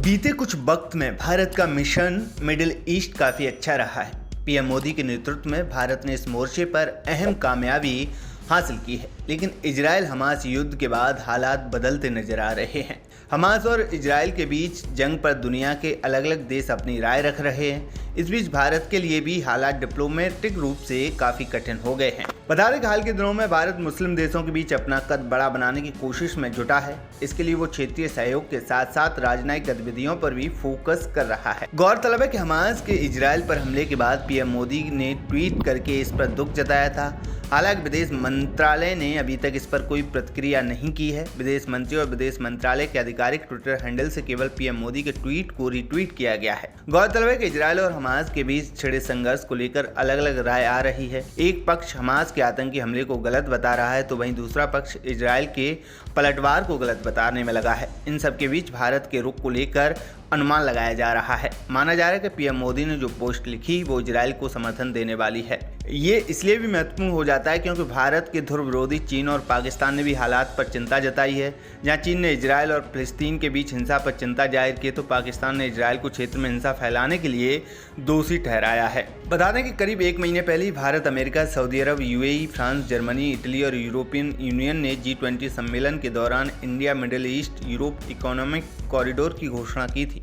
बीते कुछ वक्त में भारत का मिशन मिडिल ईस्ट काफ़ी अच्छा रहा है। पीएम मोदी के नेतृत्व में भारत ने इस मोर्चे पर अहम कामयाबी हासिल की है, लेकिन इजराइल हमास युद्ध के बाद हालात बदलते नजर आ रहे हैं। हमास और इजराइल के बीच जंग पर दुनिया के अलग अलग देश अपनी राय रख रहे हैं। इस बीच भारत के लिए भी हालात डिप्लोमेटिक रूप से काफ़ी कठिन हो गए हैं। बता दें कि हाल के दिनों में भारत मुस्लिम देशों के बीच अपना कद बड़ा बनाने की कोशिश में जुटा है। इसके लिए वो क्षेत्रीय सहयोग के साथ साथ राजनयिक गतिविधियों पर भी फोकस कर रहा है। गौरतलब है कि हमास के इजराइल पर हमले के बाद पीएम मोदी ने ट्वीट करके इस पर दुख जताया था। हालांकि विदेश मंत्रालय ने अभी तक इस पर कोई प्रतिक्रिया नहीं की है। विदेश मंत्री और विदेश मंत्रालय के आधिकारिक ट्विटर हैंडल से केवल पीएम मोदी के ट्वीट को रिट्वीट किया गया है। गौरतलब है कि इजराइल और हमास के बीच छिड़े संघर्ष को लेकर अलग अलग राय आ रही है। एक पक्ष हमास के आतंकी हमले को गलत बता रहा है, तो वहीं दूसरा पक्ष इजराइल के पलटवार को गलत बताने में लगा है। इन सब के बीच भारत के रुख को लेकर अनुमान लगाया जा रहा है। माना जा रहा है कि पीएम मोदी ने जो पोस्ट लिखी वो इजराइल को समर्थन देने वाली है। ये इसलिए भी महत्वपूर्ण हो जाता है क्योंकि भारत के ध्रुव विरोधी चीन और पाकिस्तान ने भी हालात पर चिंता जताई है। जहां चीन ने इजराइल और फिलिस्तीन के बीच हिंसा पर चिंता जाहिर की, तो पाकिस्तान ने इजराइल को क्षेत्र में हिंसा फैलाने के लिए दोषी ठहराया है। बता दें कि करीब एक महीने पहले ही भारत, अमेरिका, सऊदी अरब, यूएई, फ्रांस, जर्मनी, इटली और यूरोपियन यूनियन ने G20 सम्मेलन के दौरान India middle east Europe economic corridor की घोषणा की थी।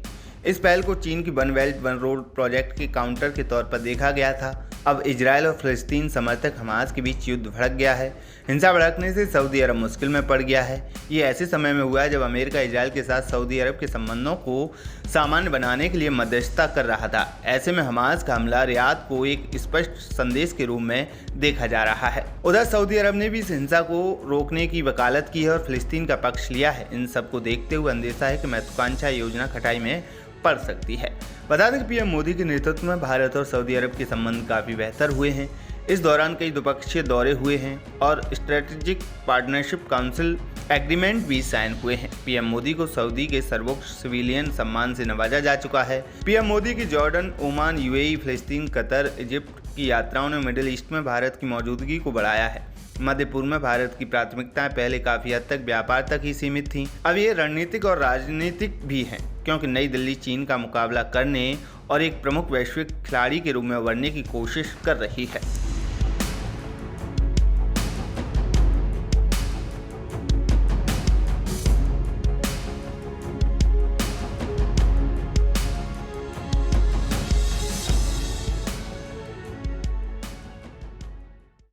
इस पहल को चीन की one belt one road project के काउंटर के तौर पर देखा गया था। अब इजराइल और फिलिस्तीन समर्थक हमास के बीच युद्ध भड़क गया है। हिंसा भड़कने से सऊदी अरब मुश्किल में पड़ गया है। ये ऐसे समय में हुआ है जब अमेरिका इजराइल के साथ सऊदी अरब के संबंधों को सामान्य बनाने के लिए मध्यस्थता कर रहा था। ऐसे में हमास का हमला रियाद को एक स्पष्ट संदेश के रूप में देखा जा रहा है। उधर सऊदी अरब ने भी इस हिंसा को रोकने की वकालत की है और फिलिस्तीन का पक्ष लिया है। इन सबको देखते हुए अंदेशा है कि महत्वाकांक्षा योजना खटाई में पड़ सकती है। बता दें कि पीएम मोदी के नेतृत्व में भारत और सऊदी अरब के संबंध काफ़ी बेहतर हुए हैं। इस दौरान कई द्विपक्षीय दौरे हुए हैं और स्ट्रेटेजिक पार्टनरशिप काउंसिल एग्रीमेंट भी साइन हुए हैं। पीएम मोदी को सऊदी के सर्वोच्च सिविलियन सम्मान से नवाजा जा चुका है। पीएम मोदी की जॉर्डन, ओमान, यूएई, फिलिस्तीन, कतर, इजिप्ट की यात्राओं ने मिडिल ईस्ट में भारत की मौजूदगी को बढ़ाया है। मध्य पूर्व में भारत की प्राथमिकताएं पहले काफी हद तक व्यापार तक ही सीमित थीं। अब ये रणनीतिक और राजनीतिक भी हैं, क्योंकि नई दिल्ली चीन का मुकाबला करने और एक प्रमुख वैश्विक खिलाड़ी के रूप में उभरने की कोशिश कर रही है।